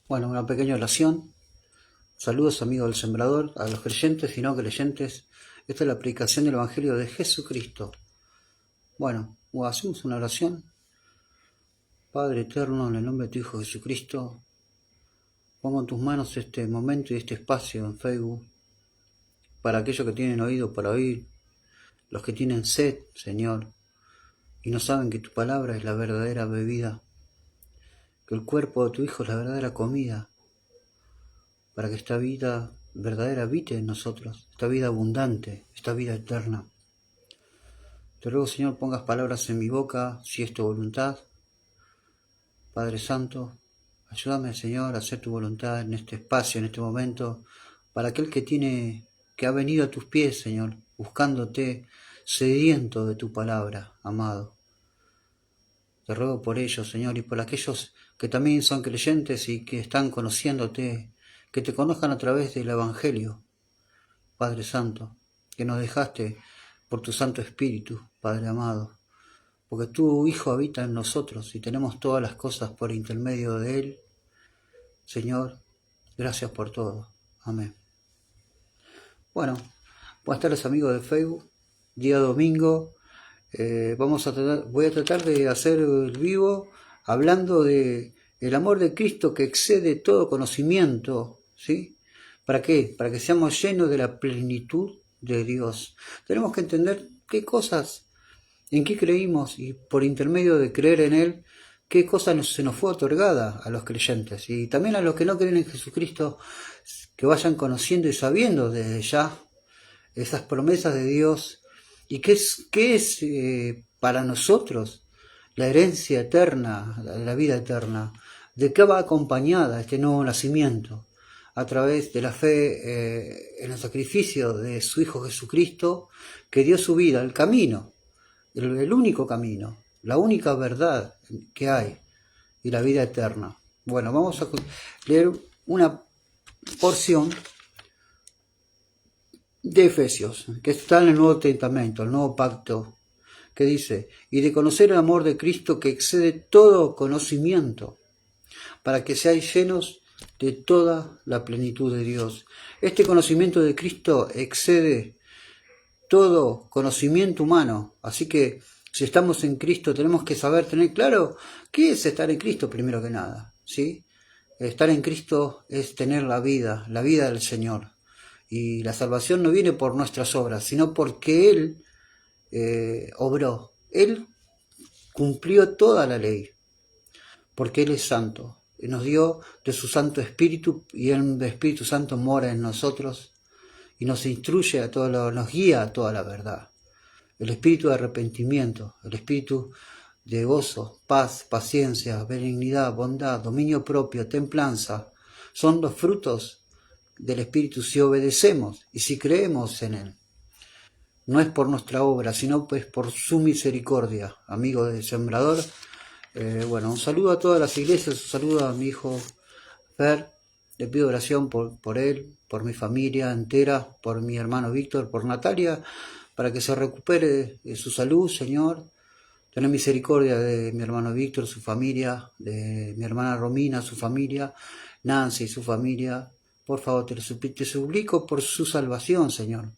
Bueno, una pequeña oración. Saludos amigos del Sembrador, a los creyentes y no creyentes. Esta es la predicación del Evangelio de Jesucristo. Bueno, hacemos una oración. Padre eterno, en el nombre de tu Hijo Jesucristo, pongo en tus manos este momento y este espacio en Facebook para aquellos que tienen oído para oír, los que tienen sed, Señor, y no saben que tu palabra es la verdadera bebida, que el cuerpo de tu Hijo es la verdadera comida, para que esta vida verdadera habite en nosotros, esta vida abundante, esta vida eterna. Te ruego, Señor, pongas palabras en mi boca, si es tu voluntad. Padre Santo, ayúdame, Señor, a hacer tu voluntad en este espacio, en este momento, para aquel que ha venido a tus pies, Señor, buscándote, sediento de tu palabra, amado. Te ruego por ellos, Señor, y por aquellos que también son creyentes y que están conociéndote, que te conozcan a través del Evangelio, Padre Santo, que nos dejaste por tu Santo Espíritu, Padre amado, porque tu Hijo habita en nosotros y tenemos todas las cosas por intermedio de Él. Señor, gracias por todo. Amén. Bueno, buenas tardes amigos de Facebook, día domingo. Voy a tratar de hacer el vivo hablando de el amor de Cristo que excede todo conocimiento, ¿sí? ¿Para qué? Para que seamos llenos de la plenitud de Dios. Tenemos que entender qué cosas, en qué creímos y por intermedio de creer en Él, qué cosa se nos fue otorgada a los creyentes y también a los que no creen en Jesucristo, que vayan conociendo y sabiendo desde ya esas promesas de Dios y qué es para nosotros la herencia eterna, la vida eterna, de qué va acompañada este nuevo nacimiento a través de la fe en el sacrificio de su Hijo Jesucristo, que dio su vida, el camino, el único camino, la única verdad que hay y la vida eterna. Bueno, vamos a leer una porción de Efesios, que está en el Nuevo Testamento, el Nuevo Pacto, que dice, y de conocer el amor de Cristo que excede todo conocimiento, para que seáis llenos de toda la plenitud de Dios. Este conocimiento de Cristo excede todo conocimiento humano, así que si estamos en Cristo tenemos que saber, tener claro qué es estar en Cristo primero que nada, ¿sí? Estar en Cristo es tener la vida del Señor. Y la salvación no viene por nuestras obras, sino porque Él obró. Él cumplió toda la ley, porque Él es santo. Y nos dio de su Santo Espíritu, y el Espíritu Santo mora en nosotros, y nos instruye a todo nos guía a toda la verdad. El espíritu de arrepentimiento, el espíritu de gozo, paz, paciencia, benignidad, bondad, dominio propio, templanza, son los frutos del Espíritu si obedecemos y si creemos en Él. No es por nuestra obra, sino pues por su misericordia, amigo del Sembrador. Bueno, un saludo a todas las iglesias, un saludo a mi hijo Fer. Le pido oración por él, por mi familia entera, por mi hermano Víctor, por Natalia, para que se recupere su salud, Señor. Tener misericordia de mi hermano Víctor, su familia, de mi hermana Romina, su familia, Nancy, su familia. Por favor, te suplico por su salvación, Señor,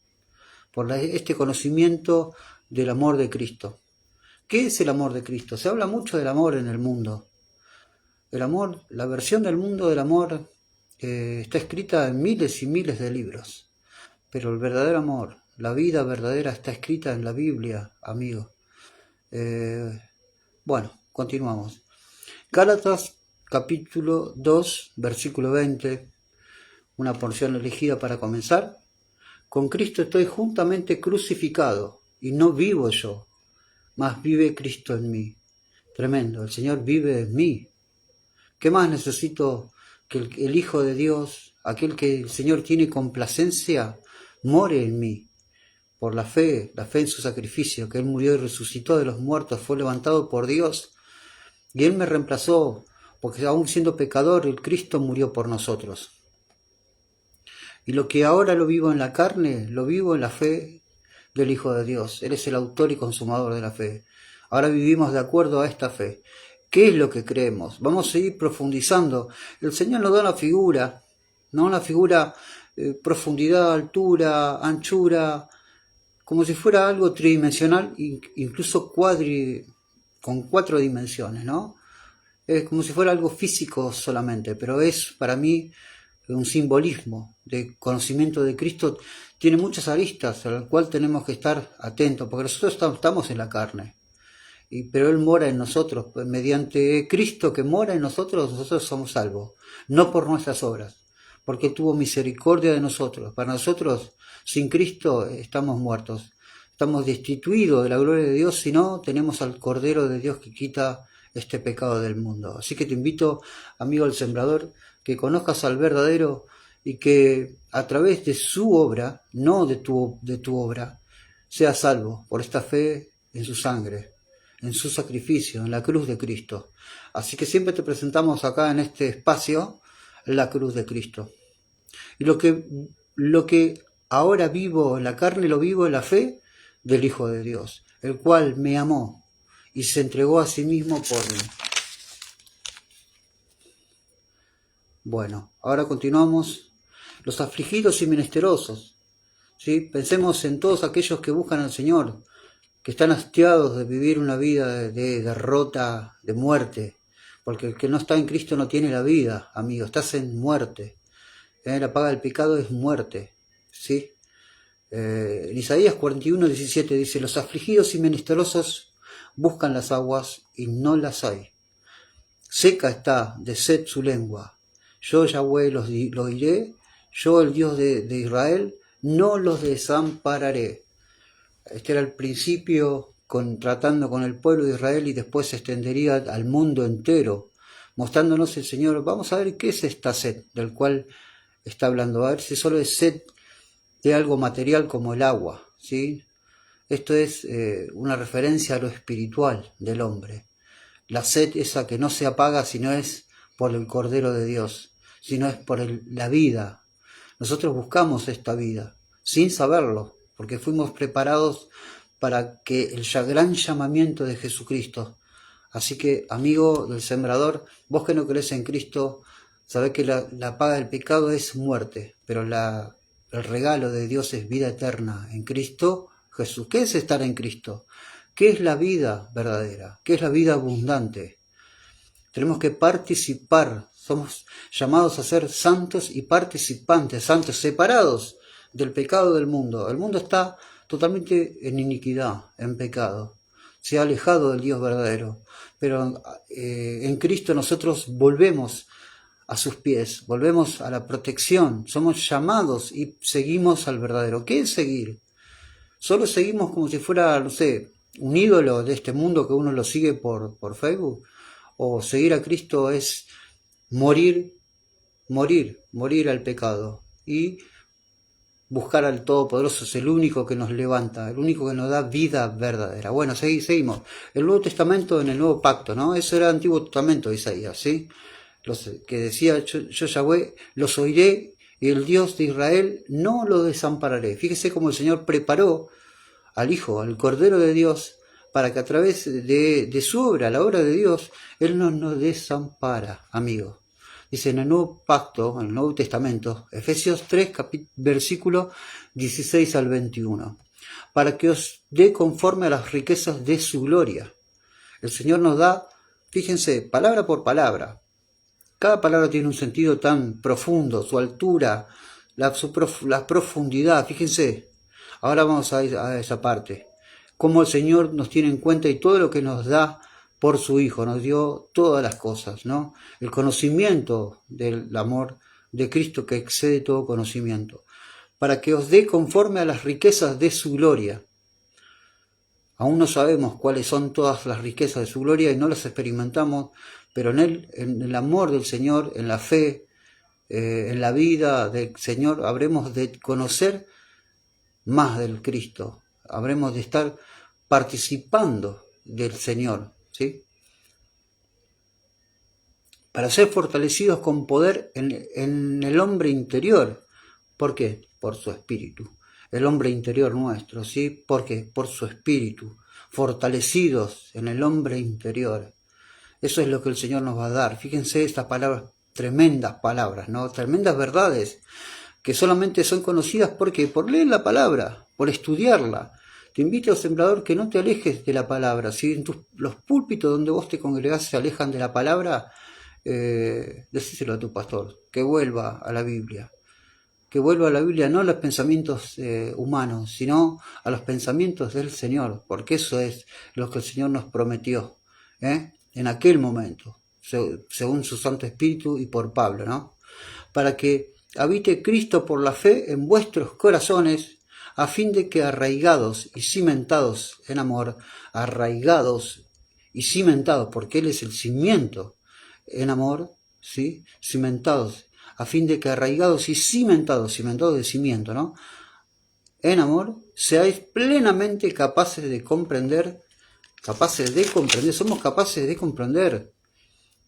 por este conocimiento del amor de Cristo. ¿Qué es el amor de Cristo? Se habla mucho del amor en el mundo. El amor, la versión del mundo del amor está escrita en miles y miles de libros. Pero el verdadero amor, la vida verdadera está escrita en la Biblia, amigo. Bueno, continuamos. Gálatas capítulo 2, versículo 20, una porción elegida para comenzar. Con Cristo estoy juntamente crucificado, y no vivo yo, mas vive Cristo en mí. Tremendo, el Señor vive en mí. ¿Qué más necesito que el Hijo de Dios, aquel que el Señor tiene complacencia, more en mí? Por la fe en su sacrificio, que Él murió y resucitó de los muertos, fue levantado por Dios, y Él me reemplazó, porque aún siendo pecador, el Cristo murió por nosotros. Y lo que ahora lo vivo en la carne, lo vivo en la fe del Hijo de Dios. Él es el autor y consumador de la fe. Ahora vivimos de acuerdo a esta fe. ¿Qué es lo que creemos? Vamos a seguir profundizando. El Señor nos da una figura, ¿no? Una figura, profundidad, altura, anchura, como si fuera algo tridimensional, incluso con 4 dimensiones, ¿no? Es como si fuera algo físico solamente, pero es para mí un simbolismo de conocimiento de Cristo. Tiene muchas aristas al cual tenemos que estar atentos, porque nosotros estamos en la carne, pero Él mora en nosotros. Mediante Cristo que mora en nosotros, nosotros somos salvos, no por nuestras obras, porque tuvo misericordia de nosotros. Para nosotros, sin Cristo, estamos muertos. Estamos destituidos de la gloria de Dios si no tenemos al Cordero de Dios que quita este pecado del mundo. Así que te invito, amigo del Sembrador, que conozcas al verdadero y que a través de su obra, no de tu obra, seas salvo por esta fe en su sangre, en su sacrificio, en la cruz de Cristo. Así que siempre te presentamos acá en este espacio la cruz de Cristo. Y lo que ahora vivo en la carne, lo vivo en la fe del Hijo de Dios, el cual me amó y se entregó a sí mismo por mí. Bueno, ahora continuamos. Los afligidos y menesterosos, ¿sí? Pensemos en todos aquellos que buscan al Señor, que están hastiados de vivir una vida de derrota, de muerte, porque el que no está en Cristo no tiene la vida, amigo, estás en muerte. La paga del pecado es muerte, ¿sí? En Isaías 41:17 dice: los afligidos y menesterosos buscan las aguas y no las hay. Seca está de sed su lengua. Yo, Yahweh, los diré, yo, el Dios de Israel, no los desampararé. Este era el principio tratando con el pueblo de Israel y después se extendería al mundo entero, mostrándonos el Señor. Vamos a ver qué es esta sed del cual está hablando. A ver si solo es sed de algo material como el agua, ¿sí? Esto es una referencia a lo espiritual del hombre. La sed esa que no se apaga si no es por el Cordero de Dios, sino es por la vida. Nosotros buscamos esta vida, sin saberlo, porque fuimos preparados para que el gran llamamiento de Jesucristo. Así que, amigo del Sembrador, vos que no crees en Cristo, sabés que la paga del pecado es muerte, pero el regalo de Dios es vida eterna en Cristo Jesús. ¿Qué es estar en Cristo? ¿Qué es la vida verdadera? ¿Qué es la vida abundante? Tenemos que participar, somos llamados a ser santos y participantes, santos, separados del pecado del mundo. El mundo está totalmente en iniquidad, en pecado, se ha alejado del Dios verdadero, pero en Cristo nosotros volvemos a sus pies, volvemos a la protección, somos llamados y seguimos al verdadero. ¿Qué es seguir? Solo seguimos como si fuera, no sé, un ídolo de este mundo que uno lo sigue por Facebook. O seguir a Cristo es morir al pecado y buscar al Todopoderoso. Es el único que nos levanta, el único que nos da vida verdadera. Bueno, seguimos. El Nuevo Testamento en el Nuevo Pacto, ¿no? Eso era el Antiguo Testamento de Isaías, ¿sí? Que decía: yo Yahweh, los oiré y el Dios de Israel no lo desampararé. Fíjese cómo el Señor preparó al Hijo, al Cordero de Dios, para que a través de su obra, la obra de Dios, Él no nos desampara, amigo. Dice en el Nuevo Pacto, en el Nuevo Testamento, Efesios 3, versículo 16 al 21, para que os dé conforme a las riquezas de su gloria. El Señor nos da, fíjense, palabra por palabra. Cada palabra tiene un sentido tan profundo, su altura, la profundidad, fíjense. Ahora vamos a ir a esa parte. Cómo el Señor nos tiene en cuenta y todo lo que nos da por su Hijo. Nos dio todas las cosas, ¿no? El conocimiento del amor de Cristo que excede todo conocimiento. Para que os dé conforme a las riquezas de su gloria. Aún no sabemos cuáles son todas las riquezas de su gloria y no las experimentamos, pero en Él, en el amor del Señor, en la fe, en la vida del Señor, habremos de conocer más del Cristo, habremos de estar participando del Señor, ¿sí? Para ser fortalecidos con poder en el hombre interior. ¿Por qué? Por su espíritu. El hombre interior nuestro, ¿sí? ¿Por qué? Por su espíritu. Fortalecidos en el hombre interior. Eso es lo que el Señor nos va a dar. Fíjense estas palabras, tremendas palabras, ¿no? Tremendas verdades que solamente son conocidas porque por leer la palabra, por estudiarla. Te invito, sembrador, que no te alejes de la palabra. Si en los púlpitos donde vos te congregás se alejan de la palabra, decíselo a tu pastor, que vuelva a la Biblia. Que vuelva a la Biblia, no a los pensamientos humanos, sino a los pensamientos del Señor, porque eso es lo que el Señor nos prometió, en aquel momento, según su Santo Espíritu y por Pablo, ¿no? Para que habite Cristo por la fe en vuestros corazones, a fin de que arraigados y cimentados en amor, arraigados y cimentados, porque Él es el cimiento en amor, ¿sí? Cimentados, a fin de que arraigados y cimentados de cimiento, ¿no? En amor, seáis plenamente capaces de comprender, somos capaces de comprender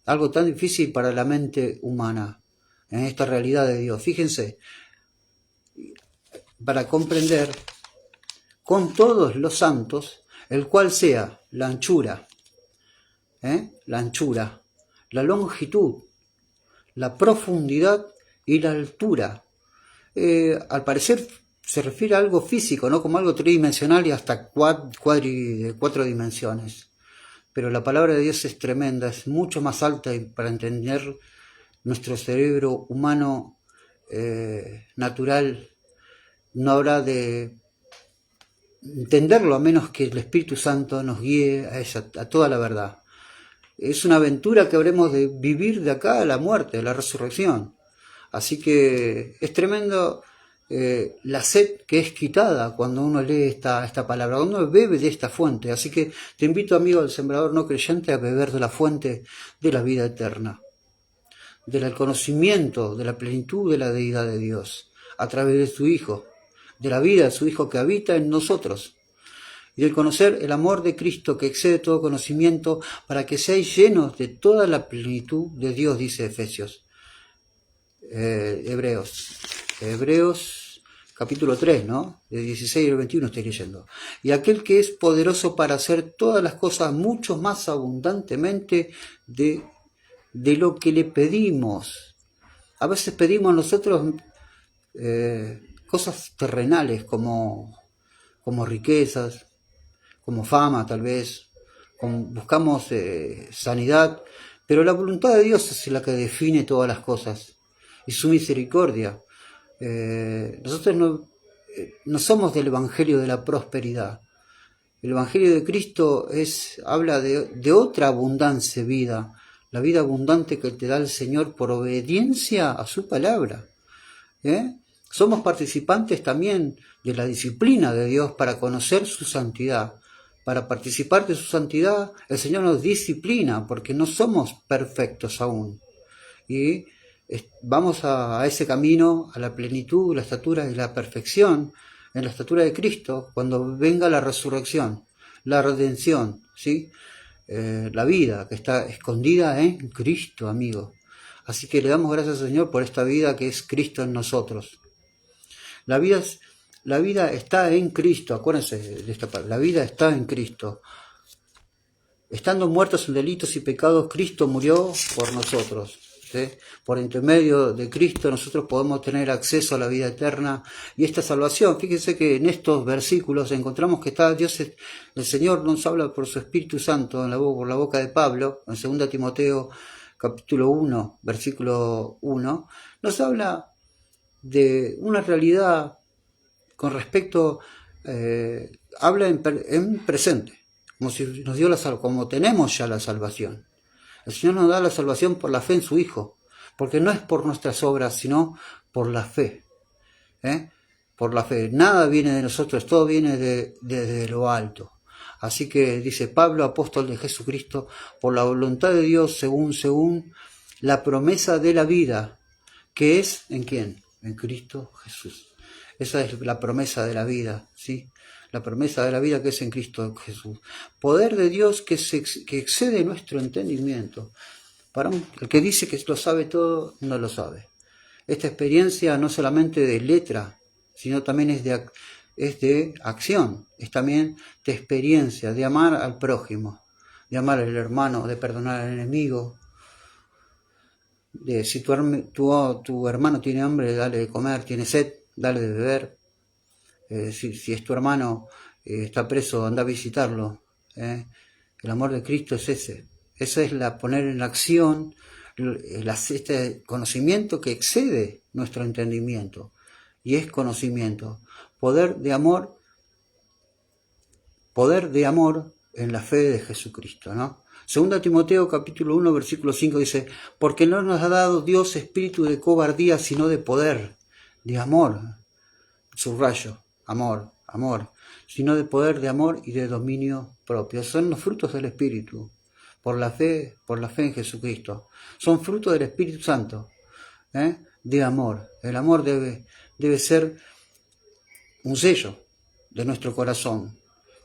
algo tan difícil para la mente humana, en esta realidad de Dios. Fíjense, para comprender con todos los santos, el cual sea la anchura, la longitud, la profundidad y la altura. Al parecer se refiere a algo físico, ¿no? Como algo tridimensional y hasta de 4 dimensiones. Pero la palabra de Dios es tremenda, es mucho más alta, y para entender nuestro cerebro humano natural no habrá de entenderlo a menos que el Espíritu Santo nos guíe a toda la verdad. Es una aventura que habremos de vivir de acá a la muerte, a la resurrección. Así que es tremendo la sed que es quitada cuando uno lee esta palabra, cuando uno bebe de esta fuente. Así que te invito, amigo del sembrador no creyente, a beber de la fuente de la vida eterna, del conocimiento, de la plenitud de la deidad de Dios, a través de su Hijo, de la vida de su Hijo que habita en nosotros, y del conocer el amor de Cristo que excede todo conocimiento, para que seáis llenos de toda la plenitud de Dios, dice Efesios. Hebreos capítulo 3, ¿no? De 16 al 21 estoy leyendo. Y aquel que es poderoso para hacer todas las cosas mucho más abundantemente de lo que le pedimos. A veces pedimos nosotros cosas terrenales como riquezas, como fama tal vez, buscamos sanidad, pero la voluntad de Dios es la que define todas las cosas, y su misericordia. Nosotros no somos del Evangelio de la prosperidad. El Evangelio de Cristo habla de otra abundancia de vida, la vida abundante que te da el Señor por obediencia a su palabra. Somos participantes también de la disciplina de Dios para conocer su santidad. Para participar de su santidad, el Señor nos disciplina porque no somos perfectos aún. Y vamos a ese camino, a la plenitud, la estatura y la perfección, en la estatura de Cristo, cuando venga la resurrección, la redención, ¿sí? La vida que está escondida en Cristo, amigo. Así que le damos gracias al Señor por esta vida que es Cristo en nosotros. La vida está en Cristo, acuérdense de esta palabra, la vida está en Cristo. Estando muertos en delitos y pecados, Cristo murió por nosotros. ¿Sí? Por intermedio de Cristo nosotros podemos tener acceso a la vida eterna y esta salvación. Fíjense que en estos versículos encontramos que está Dios, el Señor nos habla por su Espíritu Santo por la boca de Pablo, en 2 Timoteo capítulo 1, versículo 1, nos habla de una realidad con respecto, habla en presente, como si nos dio como tenemos ya la salvación. El Señor nos da la salvación por la fe en su Hijo, porque no es por nuestras obras, sino por la fe. Por la fe. Nada viene de nosotros, todo viene desde lo alto. Así que dice Pablo, apóstol de Jesucristo, por la voluntad de Dios, según la promesa de la vida, que es ¿en quién? En Cristo Jesús. Esa es la promesa de la vida, ¿sí? La promesa de la vida que es en Cristo Jesús. Poder de Dios que excede nuestro entendimiento. Para el que dice que lo sabe todo, no lo sabe. Esta experiencia no solamente de letra, sino también es de acción. Es también de experiencia, de amar al prójimo, de amar al hermano, de perdonar al enemigo, de si tu hermano tiene hambre, dale de comer, tiene sed, dale de beber. Si es tu hermano, está preso, anda a visitarlo. El amor de Cristo es ese. Esa es poner en acción este conocimiento que excede nuestro entendimiento. Y es conocimiento. Poder de amor en la fe de Jesucristo, ¿no? 2 Timoteo capítulo 1 versículo 5 dice: porque no nos ha dado Dios espíritu de cobardía, sino de poder, de amor, subrayo, amor, sino de poder, de amor y de dominio propio. Son los frutos del Espíritu, por la fe en Jesucristo. Son frutos del Espíritu Santo, de amor. El amor debe ser un sello de nuestro corazón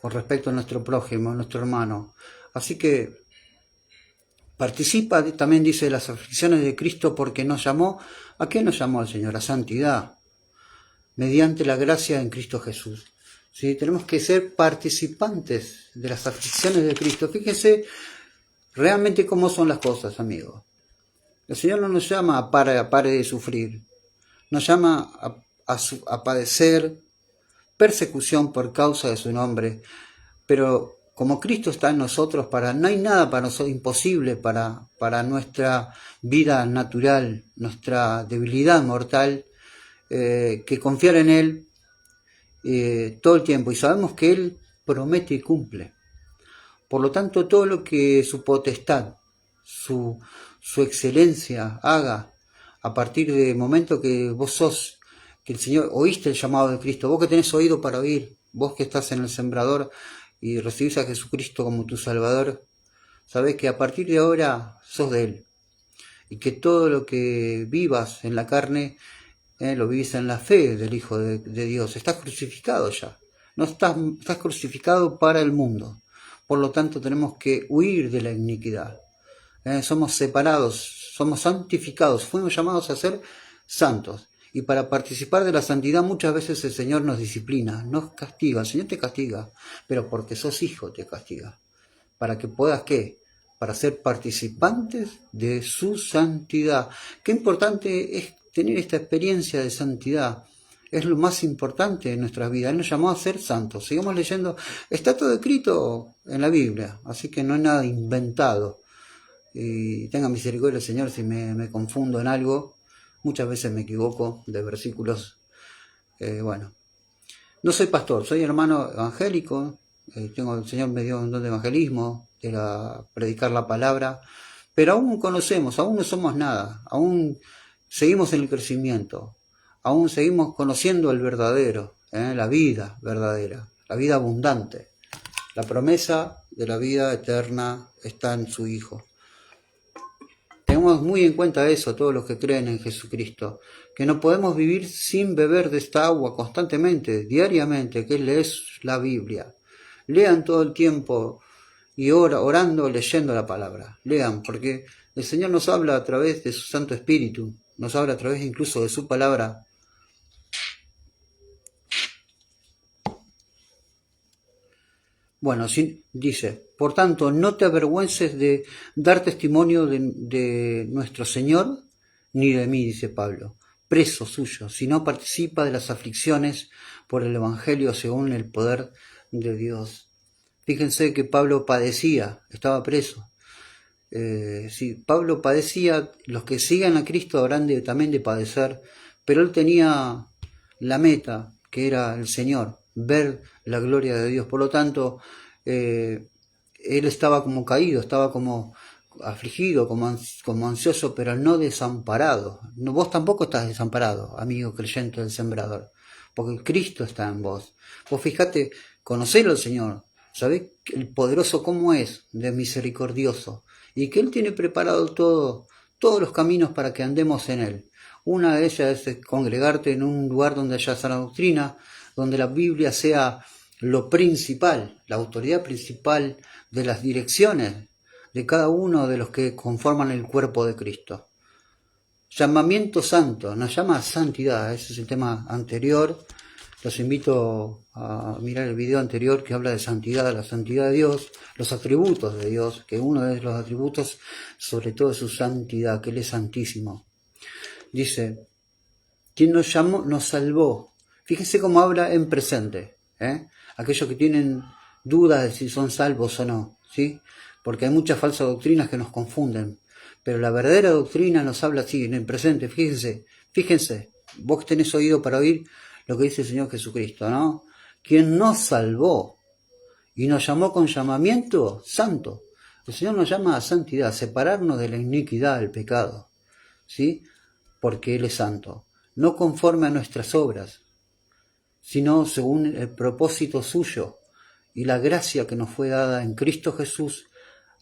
con respecto a nuestro prójimo, a nuestro hermano. Así que participa, también dice, de las aflicciones de Cristo, porque nos llamó. ¿A qué nos llamó el Señor? A santidad, mediante la gracia en Cristo Jesús. ¿Sí? Tenemos que ser participantes de las aflicciones de Cristo. Fíjense realmente cómo son las cosas, amigos. El Señor no nos llama a pare de sufrir. Nos llama a padecer persecución por causa de su nombre. Pero como Cristo está en nosotros, no hay nada para nosotros imposible para nuestra vida natural, nuestra debilidad mortal, que confiar en Él todo el tiempo. Y sabemos que Él promete y cumple. Por lo tanto, todo lo que su potestad, su excelencia haga, a partir del momento que vos que el Señor, oíste el llamado de Cristo, vos que tenés oído para oír, vos que estás en el sembrador y recibís a Jesucristo como tu Salvador, sabés que a partir de ahora sos de Él. Y que todo lo que vivas en la carne, lo vivís en la fe del Hijo de Dios. Estás crucificado ya. No estás crucificado para el mundo. Por lo tanto, tenemos que huir de la iniquidad. Somos separados, somos santificados, fuimos llamados a ser santos. Y para participar de la santidad muchas veces el Señor nos disciplina, nos castiga. El Señor te castiga, pero porque sos hijo te castiga. ¿Para que puedas qué? Para ser participantes de su santidad. Qué importante es tener esta experiencia de santidad. Es lo más importante de nuestra vida. Él nos llamó a ser santos. Sigamos leyendo. Está todo escrito en la Biblia, así que no hay nada inventado. Y tenga misericordia, Señor, si me confundo en algo. Muchas veces me equivoco de versículos. Bueno, no soy pastor, soy hermano evangélico. El Señor me dio un don de evangelismo, de predicar la palabra. Pero aún conocemos, aún no somos nada. Aún seguimos en el crecimiento. Aún seguimos conociendo el verdadero, la vida verdadera, la vida abundante. La promesa de la vida eterna está en su Hijo. Tenemos muy en cuenta eso, todos los que creen en Jesucristo, que no podemos vivir sin beber de esta agua constantemente, diariamente, que es la Biblia. Lean todo el tiempo y orando, leyendo la palabra. Lean, porque el Señor nos habla a través de su Santo Espíritu, nos habla a través incluso de su palabra. Bueno, dice, por tanto, no te avergüences de dar testimonio de nuestro Señor, ni de mí, dice Pablo, preso suyo, sino participa de las aflicciones por el Evangelio según el poder de Dios. Fíjense que Pablo padecía, estaba preso. Si Pablo padecía, los que sigan a Cristo habrán también de padecer, pero él tenía la meta, que era el Señor, ver la gloria de Dios. Por lo tanto, él estaba como caído, estaba como afligido, como ansioso, pero no desamparado. No, vos tampoco estás desamparado, amigo creyente del sembrador, porque Cristo está en vos. Vos fijate, conocelo al Señor, sabés el poderoso cómo es, de misericordioso, y que Él tiene preparado todos los caminos para que andemos en Él. Una de ellas es congregarte en un lugar donde haya sana doctrina, donde la Biblia sea lo principal, la autoridad principal de las direcciones de cada uno de los que conforman el cuerpo de Cristo. Llamamiento santo, nos llama a santidad, ese es el tema anterior. Los invito a mirar el video anterior que habla de santidad, la santidad de Dios, los atributos de Dios, que uno de los atributos sobre todo es su santidad, que Él es santísimo. Dice, quien nos llamó, nos salvó. Fíjese cómo habla en presente, aquellos que tienen dudas de si son salvos o no, ¿sí? Porque hay muchas falsas doctrinas que nos confunden, pero la verdadera doctrina nos habla así, en el presente. Fíjense, vos que tenés oído para oír lo que dice el Señor Jesucristo, ¿no? Quien nos salvó y nos llamó con llamamiento santo. El Señor nos llama a santidad, a separarnos de la iniquidad, del pecado, ¿sí? Porque Él es santo, no conforme a nuestras obras, sino según el propósito suyo y la gracia que nos fue dada en Cristo Jesús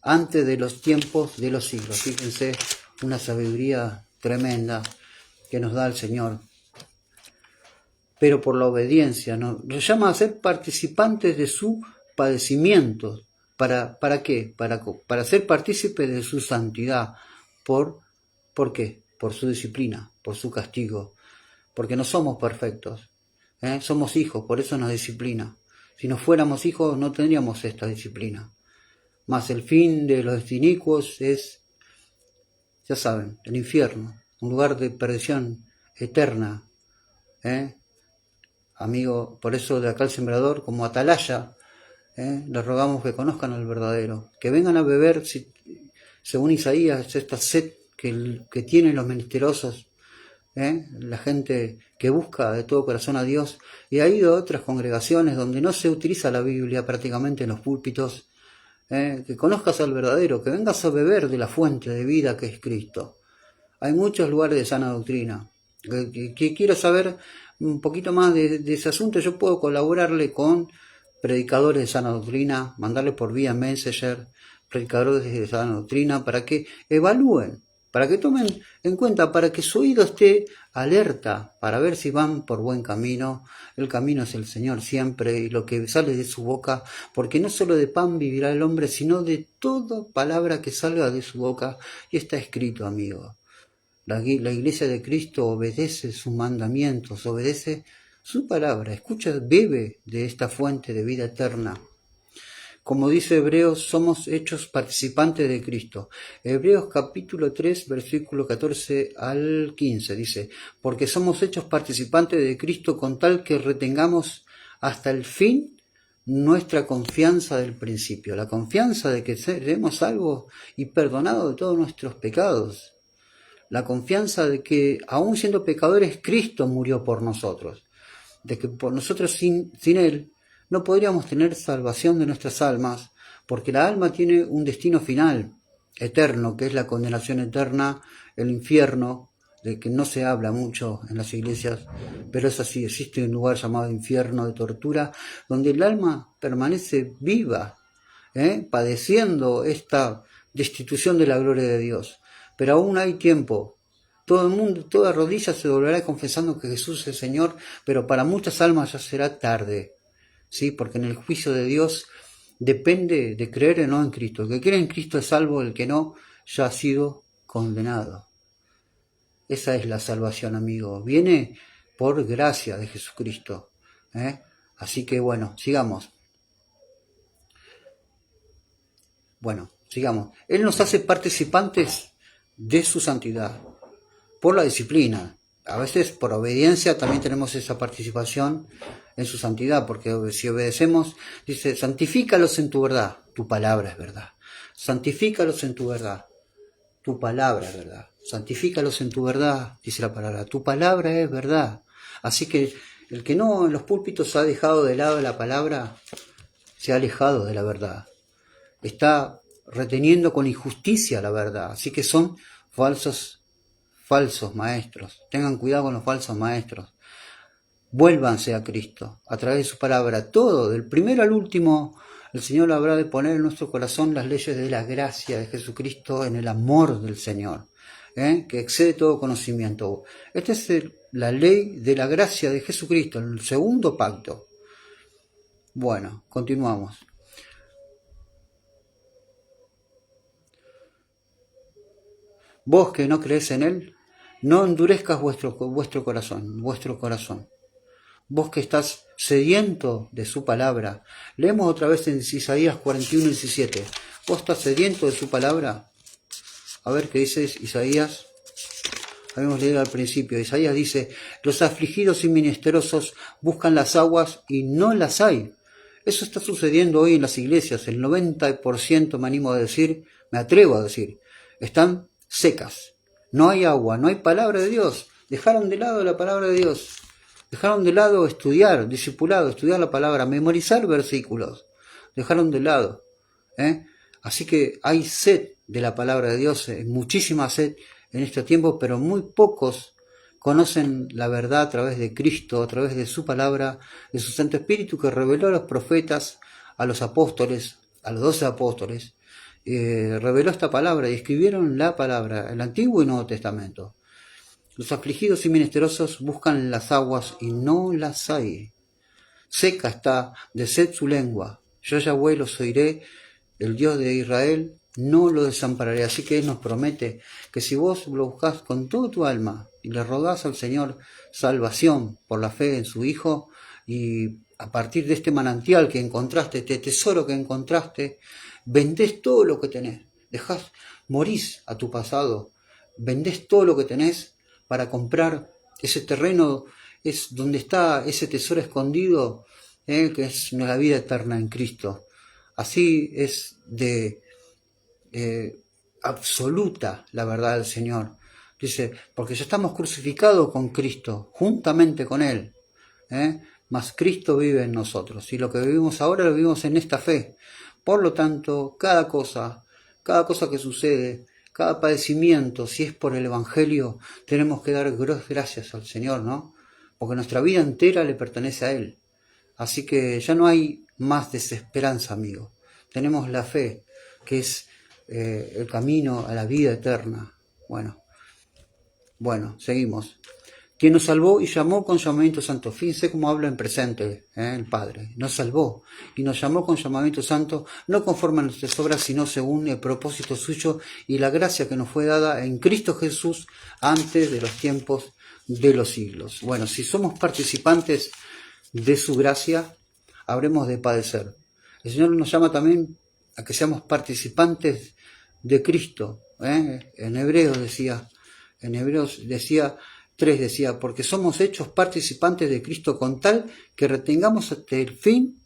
antes de los tiempos de los siglos. Fíjense, una sabiduría tremenda que nos da el Señor. Pero por la obediencia, nos llama a ser participantes de su padecimiento. ¿Para qué? Para ser partícipes de su santidad. ¿Por qué? Por su disciplina, por su castigo. Porque no somos perfectos. Somos hijos, por eso nos disciplina. Si no fuéramos hijos no tendríamos esta disciplina. Mas el fin de los inicuos es, ya saben, el infierno, un lugar de perdición eterna. Amigo, por eso de acá el sembrador, como atalaya, les rogamos que conozcan al verdadero, que vengan a beber, según Isaías, esta sed que tienen los menesterosos, la gente que busca de todo corazón a Dios. Y ha ido a otras congregaciones donde no se utiliza la Biblia prácticamente en los púlpitos, que conozcas al verdadero, que vengas a beber de la fuente de vida que es Cristo. Hay muchos lugares de sana doctrina. Que quiero saber un poquito más de ese asunto, yo puedo colaborarle con predicadores de sana doctrina, mandarle por vía Messenger, predicadores de sana doctrina, para que evalúen, para que tomen en cuenta, para que su oído esté alerta, para ver si van por buen camino. El camino es el Señor siempre, y lo que sale de su boca, porque no solo de pan vivirá el hombre, sino de toda palabra que salga de su boca. Y está escrito, amigo. La iglesia de Cristo obedece sus mandamientos, obedece su palabra, escucha, bebe de esta fuente de vida eterna. Como dice Hebreos, somos hechos participantes de Cristo. Hebreos capítulo 3, versículo 14 al 15 dice, porque somos hechos participantes de Cristo con tal que retengamos hasta el fin nuestra confianza del principio, la confianza de que seremos salvos y perdonados de todos nuestros pecados. La confianza de que, aún siendo pecadores, Cristo murió por nosotros. De que por nosotros sin Él no podríamos tener salvación de nuestras almas, porque la alma tiene un destino final, eterno, que es la condenación eterna, el infierno, de que no se habla mucho en las iglesias, pero es así, existe un lugar llamado infierno de tortura, donde el alma permanece viva, padeciendo esta destitución de la gloria de Dios. Pero aún hay tiempo. Todo el mundo, toda rodilla se doblará confesando que Jesús es el Señor, pero para muchas almas ya será tarde, ¿sí? Porque en el juicio de Dios depende de creer o no en Cristo. El que cree en Cristo es salvo, el que no ya ha sido condenado. Esa es la salvación, amigo. Viene por gracia de Jesucristo. Así que bueno, sigamos. Sigamos. Él nos hace participantes de su santidad, por la disciplina. A veces por obediencia también tenemos esa participación en su santidad, porque si obedecemos, dice, santifícalos en tu verdad, tu palabra es verdad. Santifícalos en tu verdad, tu palabra es verdad. Santifícalos en tu verdad, dice la palabra, tu palabra es verdad. Así que el que no en los púlpitos ha dejado de lado la palabra, se ha alejado de la verdad. Está reteniendo con injusticia la verdad. Así que son falsos maestros. Tengan cuidado con los falsos maestros. Vuélvanse a Cristo a través de su palabra. Todo, del primero al último, el Señor habrá de poner en nuestro corazón las leyes de la gracia de Jesucristo, en el amor del Señor, que excede todo conocimiento. Esta es la ley de la gracia de Jesucristo, en el segundo pacto. Bueno, continuamos. Vos que no creés en Él, no endurezcas vuestro corazón. vos que estás sediento de su palabra. Leemos otra vez en Isaías 41:17. ¿Vos estás sediento de su palabra? A ver qué dice Isaías. Habíamos leído al principio. Isaías dice: los afligidos y menesterosos buscan las aguas y no las hay. Eso está sucediendo hoy en las iglesias. El 90%, me atrevo a decir, están secas. No hay agua, no hay palabra de Dios. Dejaron de lado la palabra de Dios. Dejaron de lado estudiar, discipulado, estudiar la palabra, memorizar versículos. Dejaron de lado. Así que hay sed de la palabra de Dios, muchísima sed en este tiempo, pero muy pocos conocen la verdad a través de Cristo, a través de su palabra, de su Santo Espíritu que reveló a los profetas, a los apóstoles, a los 12 apóstoles, reveló esta palabra y escribieron la palabra, el Antiguo y Nuevo Testamento. Los afligidos y menesterosos buscan las aguas y no las hay. Seca está de sed su lengua. Yo, Yahweh, los oiré, el Dios de Israel, no lo desampararé. Así que Él nos promete que si vos lo buscás con toda tu alma y le rogás al Señor salvación por la fe en su Hijo, y a partir de este manantial que encontraste, este tesoro que encontraste, vendés todo lo que tenés, morís a tu pasado, vendés todo lo que tenés para comprar ese terreno, es donde está ese tesoro escondido, que es la vida eterna en Cristo. Así es de absoluta la verdad del Señor. Dice, porque ya estamos crucificados con Cristo, juntamente con Él, mas Cristo vive en nosotros, y lo que vivimos ahora lo vivimos en esta fe. Por lo tanto, cada cosa que sucede, cada padecimiento, si es por el Evangelio, tenemos que dar gracias al Señor, ¿no? Porque nuestra vida entera le pertenece a Él. Así que ya no hay más desesperanza, amigo. Tenemos la fe, que es el camino a la vida eterna. Bueno, seguimos. Quien nos salvó y llamó con llamamiento santo. Fíjense cómo habla en presente, el Padre. Nos salvó y nos llamó con llamamiento santo, no conforme a nuestras obras, sino según el propósito suyo y la gracia que nos fue dada en Cristo Jesús antes de los tiempos de los siglos. Bueno, si somos participantes de su gracia, habremos de padecer. El Señor nos llama también a que seamos participantes de Cristo. En Hebreos decía 3, porque somos hechos participantes de Cristo con tal que retengamos hasta el fin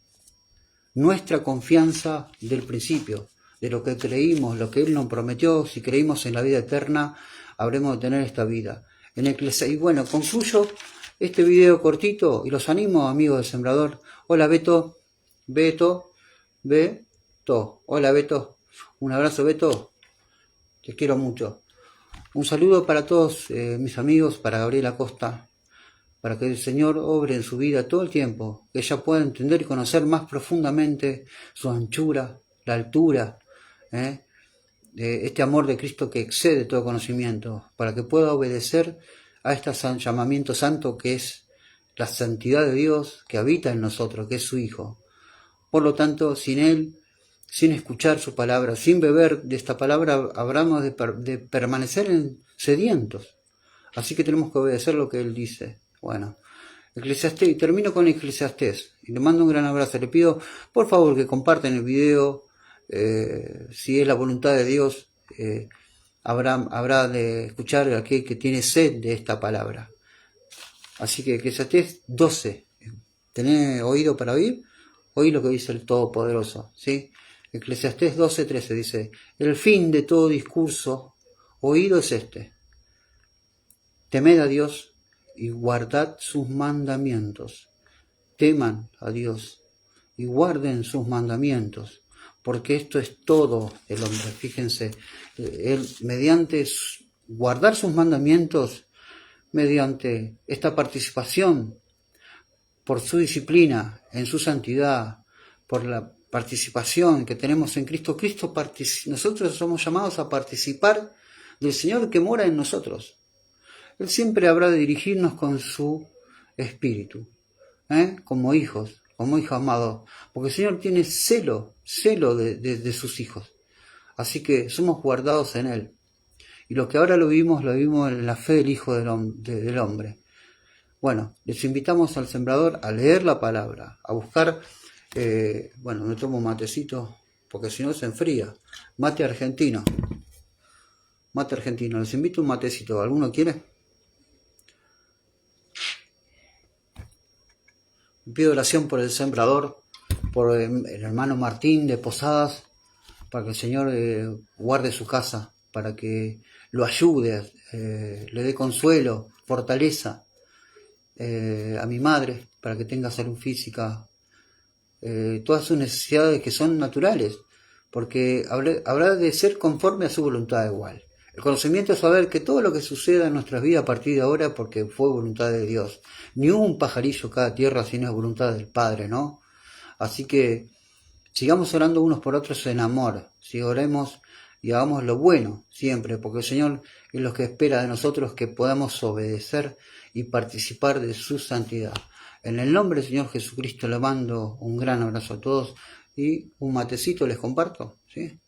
nuestra confianza del principio, de lo que creímos, lo que Él nos prometió. Si creímos en la vida eterna, habremos de tener esta vida. Y bueno, concluyo este video cortito y los animo, amigos del Sembrador. Hola Beto. Hola Beto. Un abrazo, Beto. Te quiero mucho. Un saludo para todos mis amigos, para Gabriela Costa, para que el Señor obre en su vida todo el tiempo, que ella pueda entender y conocer más profundamente su anchura, la altura, este amor de Cristo que excede todo conocimiento, para que pueda obedecer a este llamamiento santo que es la santidad de Dios que habita en nosotros, que es su Hijo. Por lo tanto, sin Él, sin escuchar su palabra, sin beber de esta palabra, habremos de permanecer sedientos. Así que tenemos que obedecer lo que Él dice. Bueno, Eclesiastés, y termino con Eclesiastés. Y le mando un gran abrazo. Le pido, por favor, que compartan el video. Si es la voluntad de Dios, habrá de escuchar a aquel que tiene sed de esta palabra. Así que Eclesiastés 12. ¿Tenés oído para oír? Oí lo que dice el Todopoderoso, ¿sí? Eclesiastés 12:13 dice: el fin de todo discurso oído es este: temed a Dios y guardad sus mandamientos. Teman a Dios y guarden sus mandamientos, porque esto es todo el hombre. Fíjense, él mediante guardar sus mandamientos, mediante esta participación por su disciplina, en su santidad, por la participación que tenemos en Cristo. Nosotros somos llamados a participar del Señor que mora en nosotros. Él siempre habrá de dirigirnos con su Espíritu, como hijos amados, porque el Señor tiene celo de sus hijos. Así que somos guardados en Él. Y lo que ahora lo vivimos en la fe del Hijo del Hombre. Bueno, les invitamos al sembrador a leer la palabra, a buscar, bueno, me tomo un matecito, porque si no se enfría, mate argentino, les invito a un matecito, ¿alguno quiere? Pido oración por el sembrador, por el hermano Martín de Posadas, para que el Señor guarde su casa, para que lo ayude, le dé consuelo, fortaleza. A mi madre, para que tenga salud física, todas sus necesidades que son naturales, porque habrá de ser conforme a su voluntad igual. El conocimiento es saber que todo lo que suceda en nuestras vidas a partir de ahora porque fue voluntad de Dios. Ni un pajarillo cada tierra sino es voluntad del Padre, ¿no? Así que sigamos orando unos por otros en amor, si oremos y hagamos lo bueno siempre, porque el Señor es lo que espera de nosotros, que podamos obedecer y participar de su santidad. En el nombre del Señor Jesucristo le mando un gran abrazo a todos y un matecito les comparto, ¿sí?